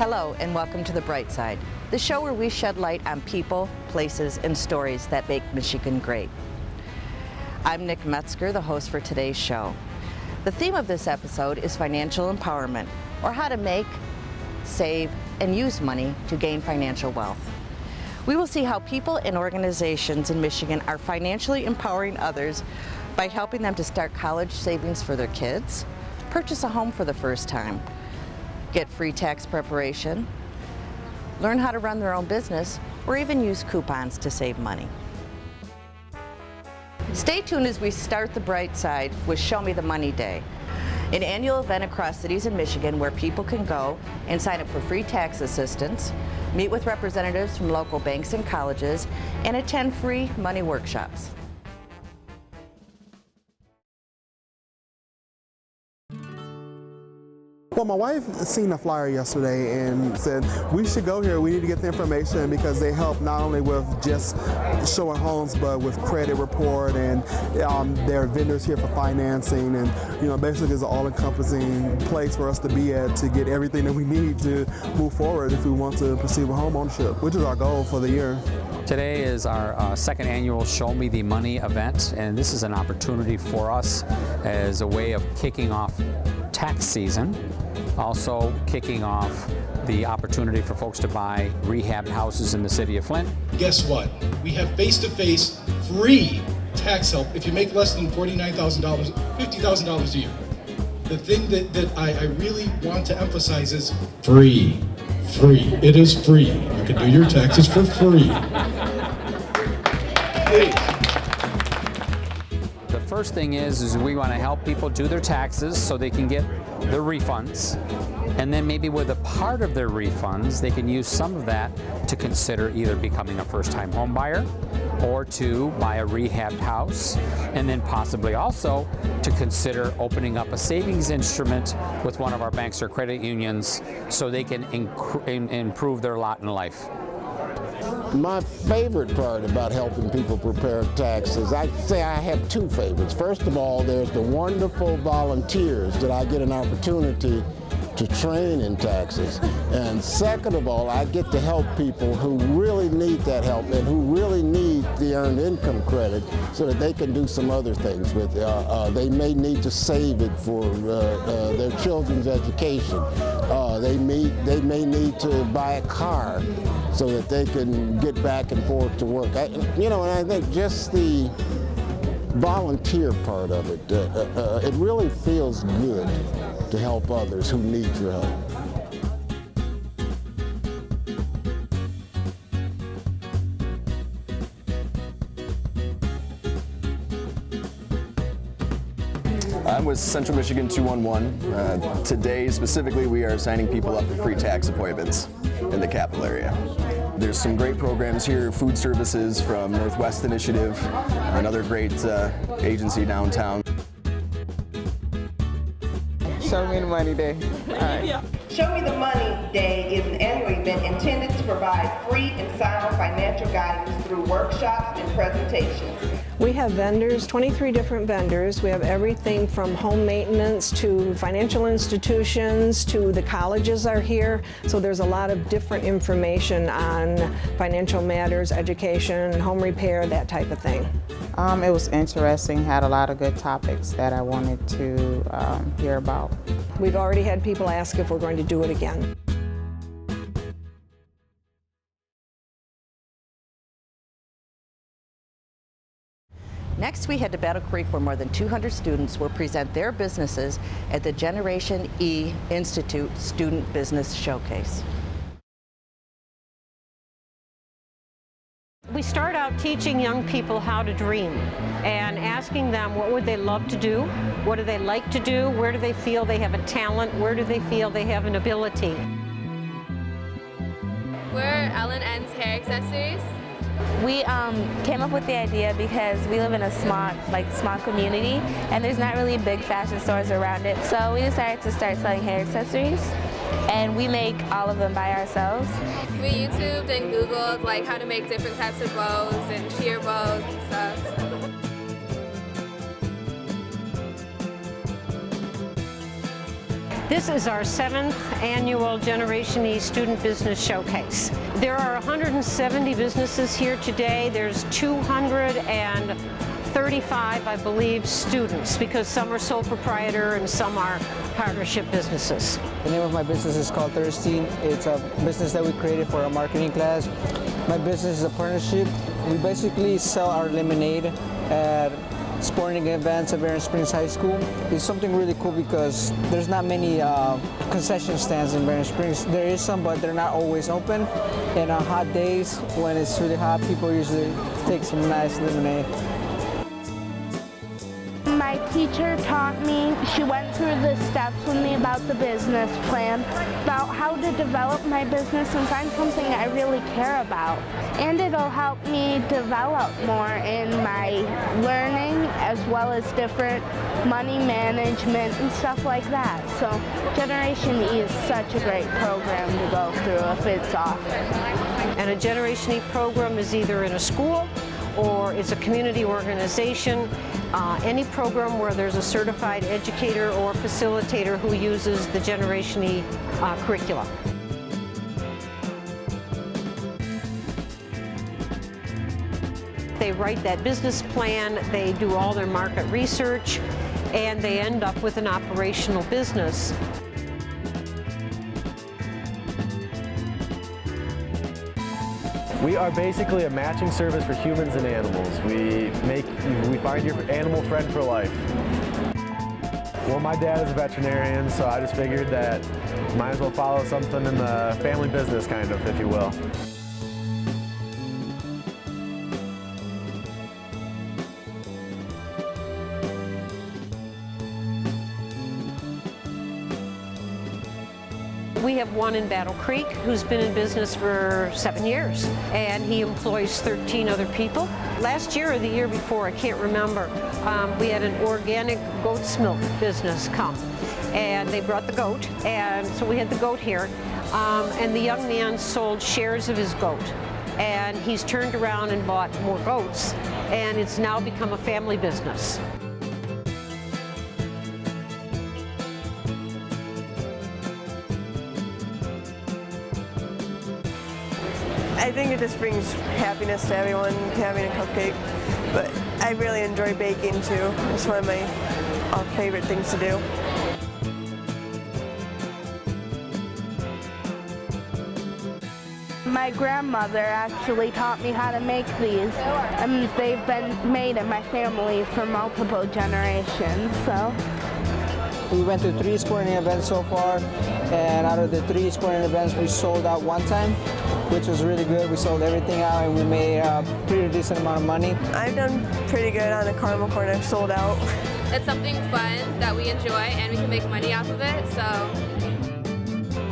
Hello and welcome to The Bright Side, the show where we shed light on people, places, and stories that make Michigan great. I'm Nick Metzger, the host for today's show. The theme of this episode is financial empowerment, or how to make, save, and use money to gain financial wealth. We will see how people and organizations in Michigan are financially empowering others by helping them to start college savings for their kids, purchase a home for the first time, get free tax preparation, learn how to run their own business, or even use coupons to save money. Stay tuned as we start The Bright Side with Show Me the Money Day, an annual event across cities in Michigan where people can go and sign up for free tax assistance, meet with representatives from local banks and colleges, and attend free money workshops. Well, my wife seen a flyer yesterday and said we should go here. We need to get the information because they help not only with just showing homes, but with credit report, and there are vendors here for financing, and basically it's an all-encompassing place for us to be at to get everything that we need to move forward if we want to pursue home ownership, which is our goal for the year. Today is our second annual Show Me the Money event, and this is an opportunity for us as a way of kicking off tax season, also kicking off the opportunity for folks to buy rehabbed houses in the city of Flint. Guess what? We have face-to-face free tax help if you make less than $49,000, $50,000 a year. The thing that I really want to emphasize is free. Free. It is free. You can do your taxes for free. Please. The first thing is we want to help people do their taxes so they can get their refunds, and then maybe with a part of their refunds they can use some of that to consider either becoming a first-time home buyer or to buy a rehabbed house, and then possibly also to consider opening up a savings instrument with one of our banks or credit unions so they can improve their lot in life. My favorite part about helping people prepare taxes, I'd say I have two favorites. First of all, there's the wonderful volunteers that I get an opportunity to train in taxes. And second of all, I get to help people who really need that help and who really need the earned income credit so that they can do some other things with it. They may need to save it for their children's education. They may need to buy a car so that they can get back and forth to work. And I think just the volunteer part of it, it really feels good to help others who need your help. I'm with Central Michigan 211. Today specifically we are signing people up for free tax appointments in the capital area. There's some great programs here, food services from Northwest Initiative, another great agency downtown. Show Me the Money Day. All right. Show Me the Money Day is an annual event intended to provide free and sound financial guidance through workshops and presentations. We have vendors, 23 different vendors. We have everything from home maintenance to financial institutions to the colleges are here. So there's a lot of different information on financial matters, education, home repair, that type of thing. It was interesting, had a lot of good topics that I wanted to hear about. We've already had people ask if we're going to do it again. Next, we head to Battle Creek where more than 200 students will present their businesses at the Generation E Institute Student Business Showcase. We start out teaching young people how to dream and asking them what would they love to do, what do they like to do, where do they feel they have a talent, where do they feel they have an ability. We're L&N's hair accessories. We came up with the idea because we live in a small community and there's not really big fashion stores around it. So we decided to start selling hair accessories, and we make all of them by ourselves. We YouTubed and Googled like how to make different types of bows and sheer bows and stuff. This is our 7th annual Generation E Student Business Showcase. There are 170 businesses here today. There's 235, I believe, students, because some are sole proprietor and some are partnership businesses. The name of my business is called Thirsty. It's a business that we created for our marketing class. My business is a partnership. We basically sell our lemonade at sporting events at Barron Springs High School. It's something really cool because there's not many concession stands in Barron Springs. There is some, but they're not always open. And on hot days, when it's really hot, people usually take some nice lemonade. My teacher taught me, she went through the steps with me about the business plan, about how to develop my business and find something I really care about. And it'll help me develop more in my learning as well as different money management and stuff like that. So Generation E is such a great program to go through if it's offered. And a Generation E program is either in a school or it's a community organization, any program where there's a certified educator or facilitator who uses the Generation E curriculum. They write that business plan, they do all their market research, and they end up with an operational business. We are basically a matching service for humans and animals. We find your animal friend for life. Well, my dad is a veterinarian, so I just figured that might as well follow something in the family business, kind of, if you will. We have one in Battle Creek who's been in business for 7 years, and he employs 13 other people. Last year or the year before, I can't remember, we had an organic goat's milk business come, and they brought the goat, and so we had the goat here, and the young man sold shares of his goat, and he's turned around and bought more goats, and it's now become a family business. I think it just brings happiness to everyone, having a cupcake, but I really enjoy baking too. It's one of my favorite things to do. My grandmother actually taught me how to make these, and they've been made in my family for multiple generations, so. We went to 3 sporting events so far, and out of the 3 sporting events, we sold out one time, which was really good. We sold everything out, and we made a pretty decent amount of money. I've done pretty good on the caramel corn. I've sold out. It's something fun that we enjoy, and we can make money off of it,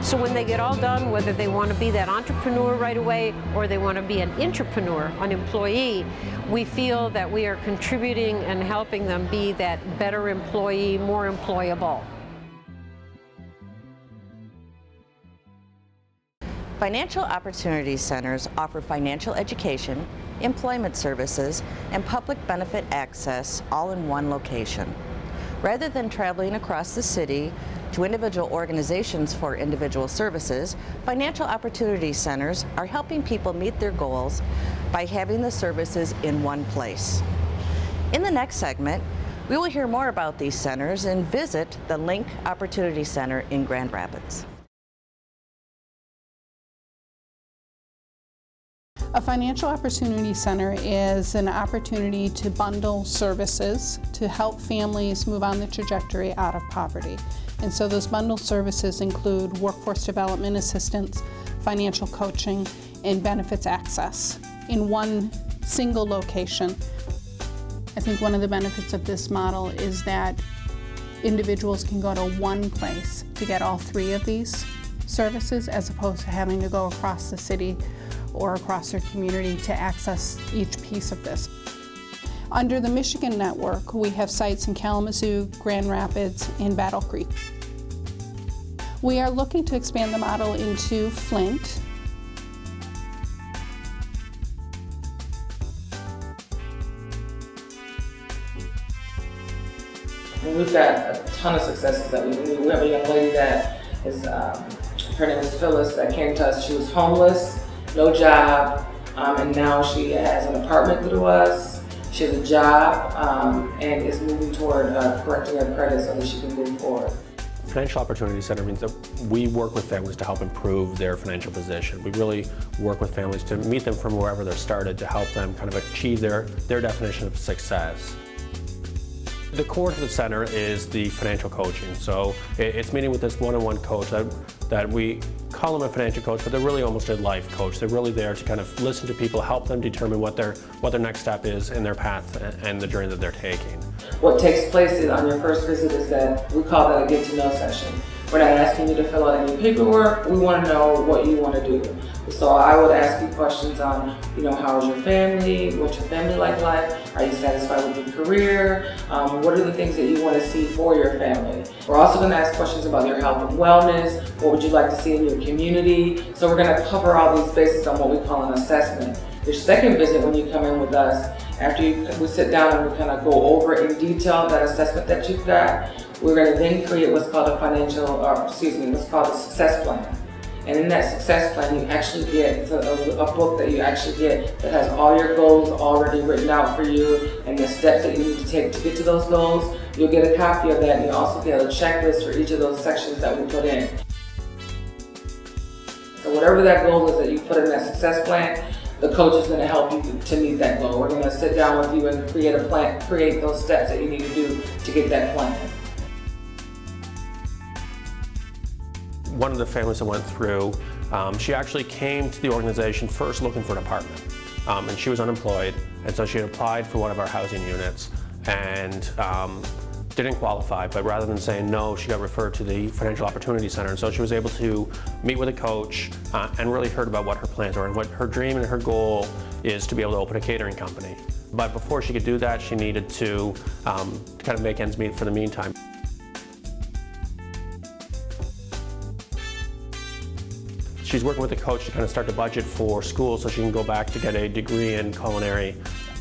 So when they get all done, whether they want to be that entrepreneur right away or they want to be an intrapreneur, an employee, we feel that we are contributing and helping them be that better employee, more employable. Financial Opportunity Centers offer financial education, employment services, and public benefit access all in one location. Rather than traveling across the city to individual organizations for individual services, Financial Opportunity Centers are helping people meet their goals by having the services in one place. In the next segment, we will hear more about these centers and visit the Link Opportunity Center in Grand Rapids. A Financial Opportunity Center is an opportunity to bundle services to help families move on the trajectory out of poverty. And so those bundled services include workforce development assistance, financial coaching, and benefits access in one single location. I think one of the benefits of this model is that individuals can go to one place to get all 3 of these services as opposed to having to go across the city or across their community to access each piece of this. Under the Michigan Network, we have sites in Kalamazoo, Grand Rapids, and Battle Creek. We are looking to expand the model into Flint. we've got a ton of successes that we do. We have a young lady that is, her name is Phyllis, that came to us. She was homeless, no job, and now she has an apartment through us. She has a job and is moving toward correcting her credit so that she can move forward. Financial Opportunity Center means that we work with families to help improve their financial position. We really work with families to meet them from wherever they're started to help them kind of achieve their definition of success. The core to the center is the financial coaching. So it's meeting with this one-on-one coach that we call them a financial coach, but they're really almost a life coach. They're really there to kind of listen to people, help them determine what their next step is in their path and the journey that they're taking. What takes place on your first visit is that we call that a get to know session. We're not asking you to fill out any paperwork. We want to know what you want to do. So I would ask you questions on, how is your family? What's your family like life? Are you satisfied with your career? What are the things that you want to see for your family? We're also going to ask questions about your health and wellness. What would you like to see in your community? So we're going to cover all these bases on what we call an assessment. Your second visit, when you come in with us, after we sit down and we kind of go over in detail that assessment that you've got, we're going to then create what's called what's called a success plan. And in that success plan, you actually get a book that you actually get that has all your goals already written out for you and the steps that you need to take to get to those goals. You'll get a copy of that, and you also get a checklist for each of those sections that we put in. So whatever that goal is that you put in that success plan, the coach is going to help you to meet that goal. We're going to sit down with you and create a plan, create those steps that you need to do to get that plan. One of the families I went through, she actually came to the organization first looking for an apartment. And she was unemployed, and so she had applied for one of our housing units and didn't qualify, but rather than saying no, she got referred to the Financial Opportunity Center. And so she was able to meet with a coach and really heard about what her plans were and what her dream and her goal is to be able to open a catering company. But before she could do that, she needed to kind of make ends meet for the meantime. She's working with a coach to kind of start to budget for school so she can go back to get a degree in culinary,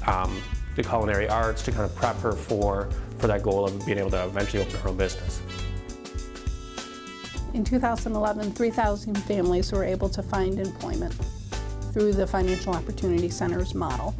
the culinary arts to kind of prep her for that goal of being able to eventually open her own business. In 2011, 3,000 families were able to find employment through the Financial Opportunity Center's model.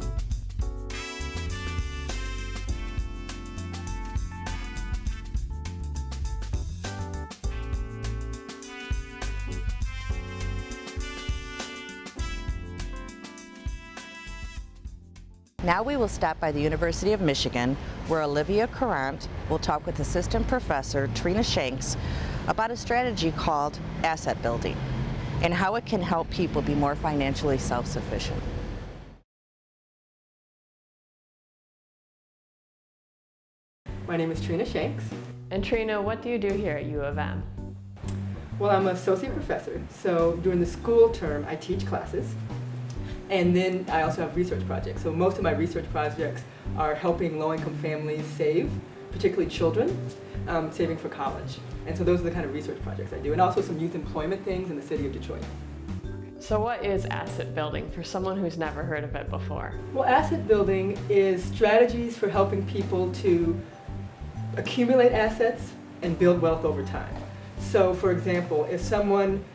Now we will stop by the University of Michigan, where Olivia Courant will talk with Assistant Professor Trina Shakes about a strategy called asset building and how it can help people be more financially self-sufficient. My name is Trina Shakes. And Trina, what do you do here at U of M? Well, I'm an associate professor, so during the school term I teach classes. And then I also have research projects. So most of my research projects are helping low-income families save, particularly children, saving for college. And so those are the kind of research projects I do. And also some youth employment things in the city of Detroit. So what is asset building for someone who's never heard of it before? Well, asset building is strategies for helping people to accumulate assets and build wealth over time. So for example, if someone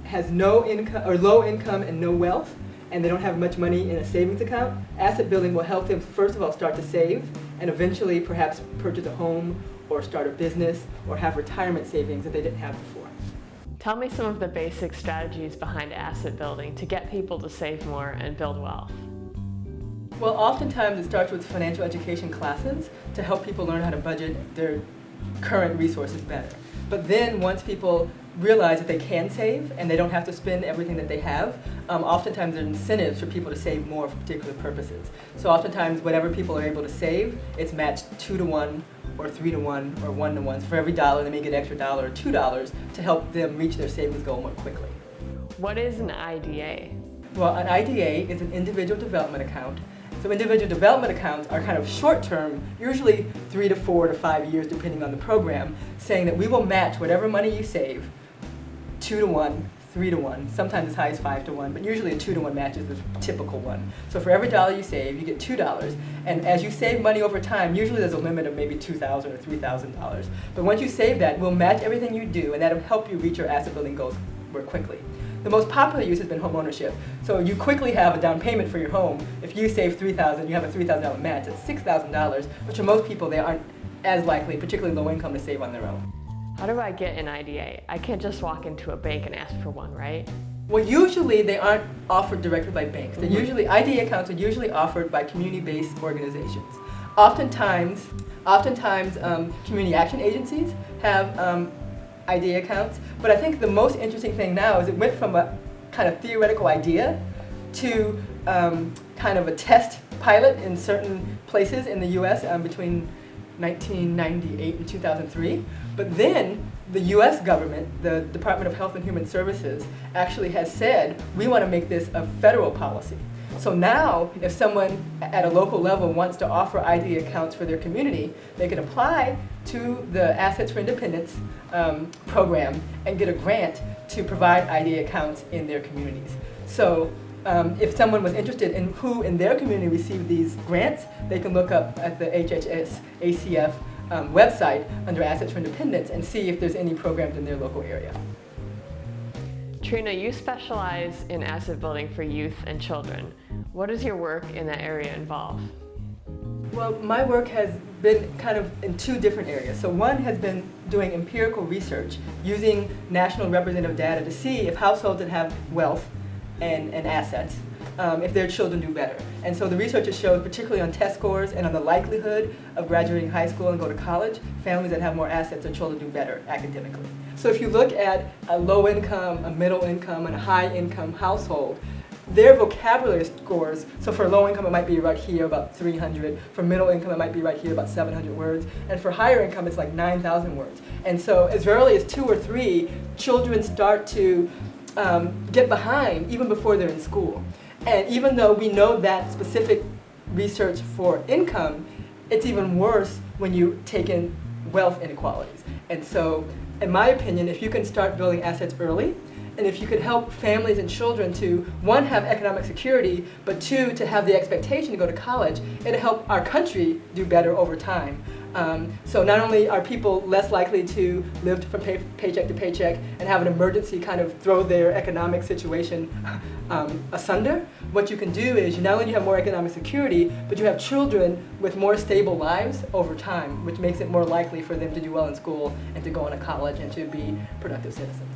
has no income or low income and no wealth, and they don't have much money in a savings account, asset building will help them, first of all, start to save, and eventually perhaps purchase a home or start a business or have retirement savings that they didn't have before. Tell me some of the basic strategies behind asset building to get people to save more and build wealth. Well, oftentimes it starts with financial education classes to help people learn how to budget their current resources better. But then once people realize that they can save and they don't have to spend everything that they have, oftentimes there are incentives for people to save more for particular purposes. So oftentimes whatever people are able to save, it's matched 2-to-1 or 3-to-1 or 1-to-1. For every dollar they may get an extra $1 or $2 to help them reach their savings goal more quickly. What is an IDA? Well, an IDA is an individual development account. So individual development accounts are kind of short-term, usually 3 to 4 to 5 years depending on the program, saying that we will match whatever money you save 2-to-1, 3-to-1, sometimes as high as 5-to-1, but usually a 2-to-1 match is the typical one. So for every dollar you save, you get $2. And as you save money over time, usually there's a limit of maybe $2,000 or $3,000. But once you save that, we'll match everything you do, and that'll help you reach your asset building goals more quickly. The most popular use has been home ownership. So you quickly have a down payment for your home. If you save $3,000, you have a $3,000 match. It's $6,000, which for most people, they aren't as likely, particularly low income, to save on their own. How do I get an IDA? I can't just walk into a bank and ask for one, right? Well, usually they aren't offered directly by banks. They're usually, IDA accounts are usually offered by community-based organizations. Oftentimes, community action agencies have IDA accounts, but I think the most interesting thing now is it went from a kind of theoretical idea to kind of a test pilot in certain places in the US between 1998 and 2003. But then the US government, the Department of Health and Human Services, actually has said, we want to make this a federal policy. So now, if someone at a local level wants to offer IDA accounts for their community, they can apply to the Assets for Independence program and get a grant to provide IDA accounts in their communities. So if someone was interested in who in their community received these grants, they can look up at the HHS ACF website under Assets for Independence and see if there's any programs in their local area. Trina, you specialize in asset building for youth and children. What does your work in that area involve? Well, my work has been kind of in two different areas. So one has been doing empirical research using national representative data to see if households that have wealth and assets, if their children do better. And so the research has showed, particularly on test scores and on the likelihood of graduating high school and go to college, families that have more assets, their children do better academically. So if you look at a low income, a middle income, and a high income household, their vocabulary scores, so for low income it might be right here about 300, for middle income it might be right here about 700 words, and for higher income it's like 9,000 words. And so as early as 2 or 3, children start to get behind even before they're in school. And even though we know that specific research for income, it's even worse when you take in wealth inequalities. And so, in my opinion, if you can start building assets early, and if you could help families and children to, one, have economic security, but two, to have the expectation to go to college, it'll help our country do better over time. So not only are people less likely to live from paycheck to paycheck and have an emergency kind of throw their economic situation asunder, what you can do is you not only have more economic security, but you have children with more stable lives over time, which makes it more likely for them to do well in school and to go on to college and to be productive citizens.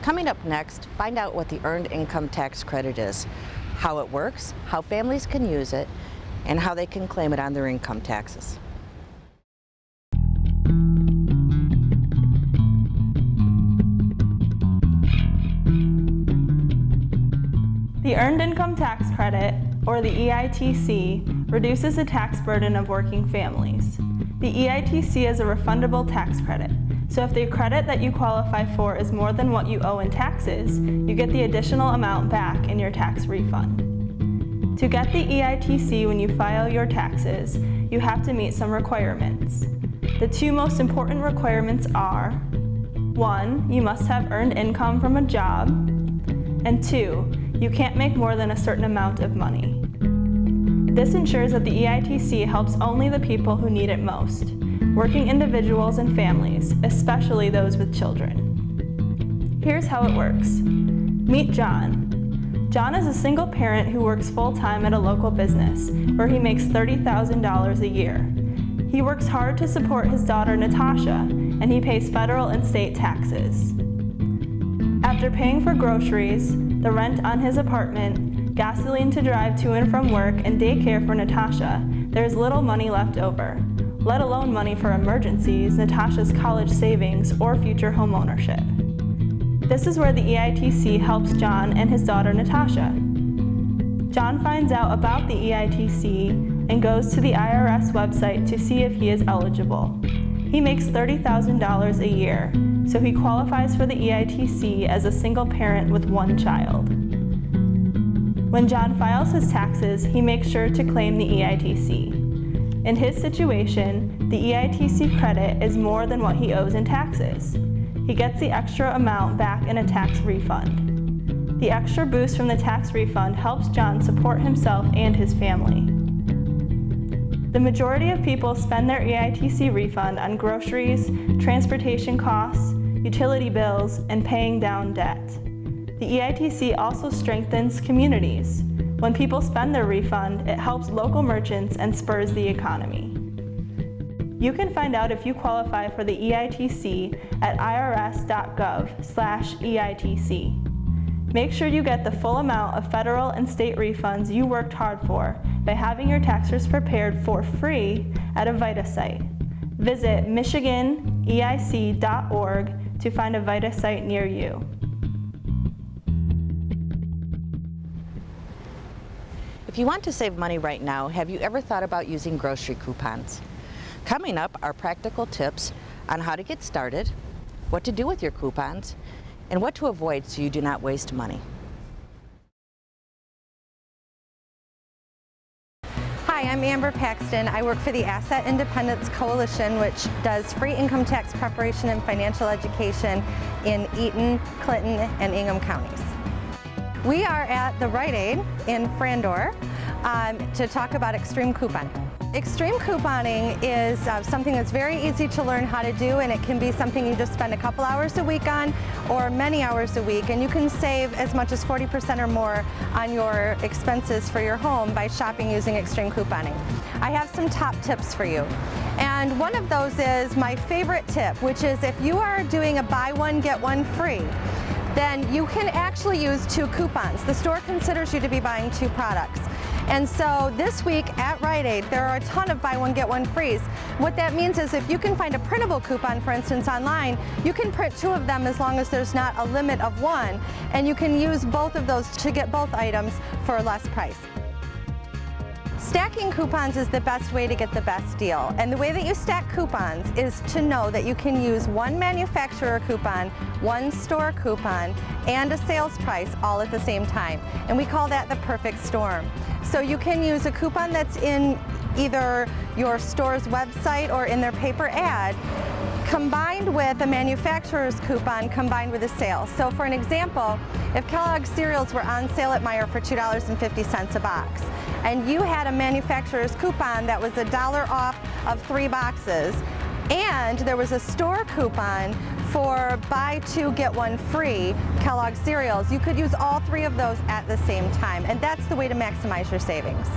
Coming up next, find out what the Earned Income Tax Credit is, how it works, how families can use it, and how they can claim it on their income taxes. The Earned Income Tax Credit, or the EITC, reduces the tax burden of working families. The EITC is a refundable tax credit. So if the credit that you qualify for is more than what you owe in taxes, you get the additional amount back in your tax refund. To get the EITC when you file your taxes, you have to meet some requirements. The two most important requirements are: 1, you must have earned income from a job, and 2, you can't make more than a certain amount of money. This ensures that the EITC helps only the people who need it most: working individuals and families, especially those with children. Here's how it works. Meet John. John is a single parent who works full-time at a local business where he makes $30,000 a year. He works hard to support his daughter Natasha, and he pays federal and state taxes. After paying for groceries, the rent on his apartment, gasoline to drive to and from work, and daycare for Natasha, there's little money left over, let alone money for emergencies, Natasha's college savings, or future home ownership. This is where the EITC helps John and his daughter Natasha. John finds out about the EITC and goes to the IRS website to see if he is eligible. He makes $30,000 a year, so he qualifies for the EITC as a single parent with 1 child. When John files his taxes, he makes sure to claim the EITC. In his situation, the EITC credit is more than what he owes in taxes. He gets the extra amount back in a tax refund. The extra boost from the tax refund helps John support himself and his family. The majority of people spend their EITC refund on groceries, transportation costs, utility bills, and paying down debt. The EITC also strengthens communities. When people spend their refund, it helps local merchants and spurs the economy. You can find out if you qualify for the EITC at irs.gov/EITC. Make sure you get the full amount of federal and state refunds you worked hard for by having your tax returns prepared for free at a VITA site. Visit michiganeic.org to find a VITA site near you. If you want to save money right now, have you ever thought about using grocery coupons? Coming up are practical tips on how to get started, what to do with your coupons, and what to avoid so you do not waste money. Hi, I'm Amber Paxton. I work for the Asset Independence Coalition, which does free income tax preparation and financial education in Eaton, Clinton, and Ingham counties. We are at the Rite Aid in Frandor to talk about extreme couponing. Extreme couponing is something that's very easy to learn how to do, and it can be something you just spend a couple hours a week on or many hours a week, and you can save as much as 40% or more on your expenses for your home by shopping using extreme couponing. I have some top tips for you, and one of those is my favorite tip, which is if you are doing a buy one get one free, then you can actually use 2 coupons. The store considers you to be buying 2 products. And so this week at Rite Aid, there are a ton of buy one, get one frees. What that means is if you can find a printable coupon, for instance, online, you can print 2 of them as long as there's not a limit of 1, and you can use both of those to get both items for a less price. Stacking coupons is the best way to get the best deal. And the way that you stack coupons is to know that you can use 1 manufacturer coupon, 1 store coupon, and a sales price all at the same time. And we call that the perfect storm. So you can use a coupon that's in either your store's website or in their paper ad, combined with a manufacturer's coupon combined with a sale. So for an example, if Kellogg's cereals were on sale at Meijer for $2.50 a box, and you had a manufacturer's coupon that was $1 off of 3 boxes, and there was a store coupon for buy 2 get 1 free Kellogg's cereals, you could use all 3 of those at the same time, and that's the way to maximize your savings.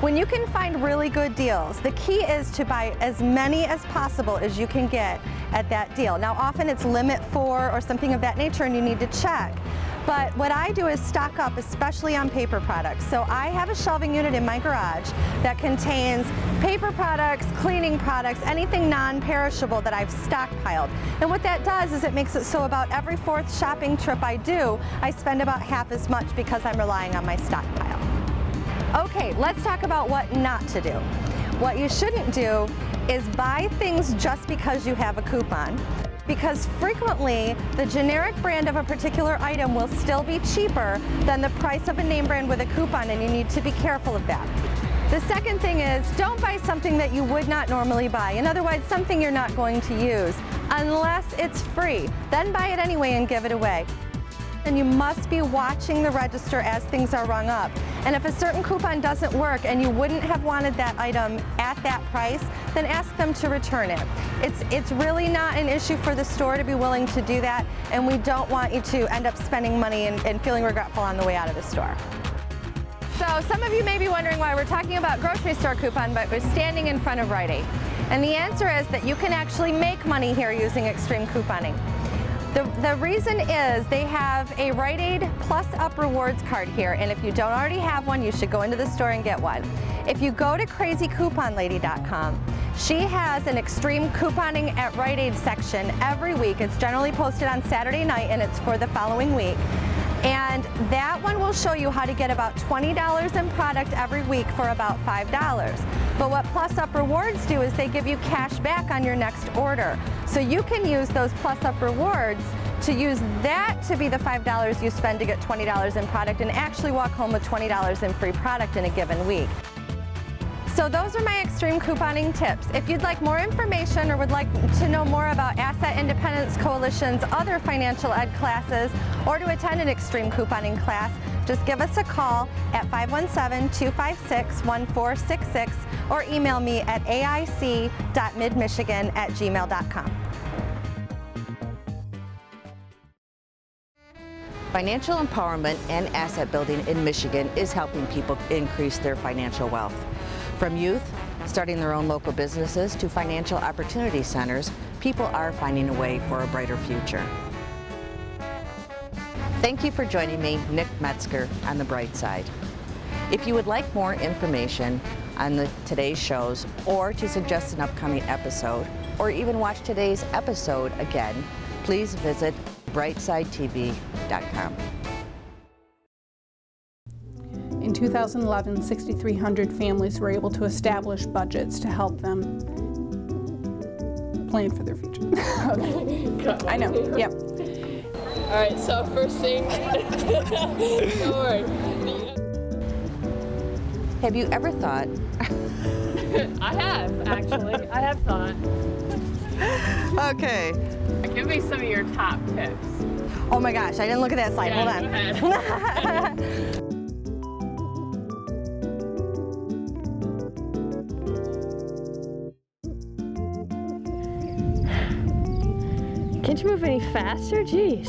When you can find really good deals, the key is to buy as many as possible as you can get at that deal. Now often it's limit 4 or something of that nature and you need to check. But what I do is stock up, especially on paper products. So I have a shelving unit in my garage that contains paper products, cleaning products, anything non-perishable that I've stockpiled. And what that does is it makes it so about every 4th shopping trip I do, I spend about half as much because I'm relying on my stockpile. Okay, let's talk about what not to do. What you shouldn't do is buy things just because you have a coupon, because frequently the generic brand of a particular item will still be cheaper than the price of a name brand with a coupon, and you need to be careful of that. The second thing is don't buy something that you would not normally buy. In other words, something you're not going to use unless it's free. Then buy it anyway and give it away. And you must be watching the register as things are rung up. And if a certain coupon doesn't work and you wouldn't have wanted that item at that price, then ask them to return it. It's really not an issue for the store to be willing to do that, and we don't want you to end up spending money and feeling regretful on the way out of the store. So some of you may be wondering why we're talking about grocery store coupon, but we're standing in front of Rite Aid. And the answer is that you can actually make money here using extreme couponing. The reason is they have a Rite Aid Plus Up Rewards card here, and if you don't already have one, you should go into the store and get one. If you go to crazycouponlady.com, she has an extreme couponing at Rite Aid section every week. It's generally posted on Saturday night, and it's for the following week. And that one will show you how to get about $20 in product every week for about $5. But what Plus Up Rewards do is they give you cash back on your next order. So you can use those Plus Up Rewards to use that to be the $5 you spend to get $20 in product and actually walk home with $20 in free product in a given week. So those are my extreme couponing tips. If you'd like more information or would like to know more about Asset Independence Coalition's other financial ed classes or to attend an extreme couponing class, just give us a call at 517-256-1466 or email me at aic.midmichigan@gmail.com. Financial empowerment and asset building in Michigan is helping people increase their financial wealth. From youth starting their own local businesses to financial opportunity centers, people are finding a way for a brighter future. Thank you for joining me, Nick Metzger, on The Bright Side. If you would like more information on today's shows, or to suggest an upcoming episode, or even watch today's episode again, please visit brightsidetv.com. In 2011, 6,300 families were able to establish budgets to help them plan for their future. Okay. I know, yep. All right, so first thing, don't worry. Have you ever thought? I have, actually. I have thought. Okay. Give me some of your top tips. Oh my gosh, I didn't look at that slide. Yeah, Hold go on. ahead. Can't you move any faster? Jeez.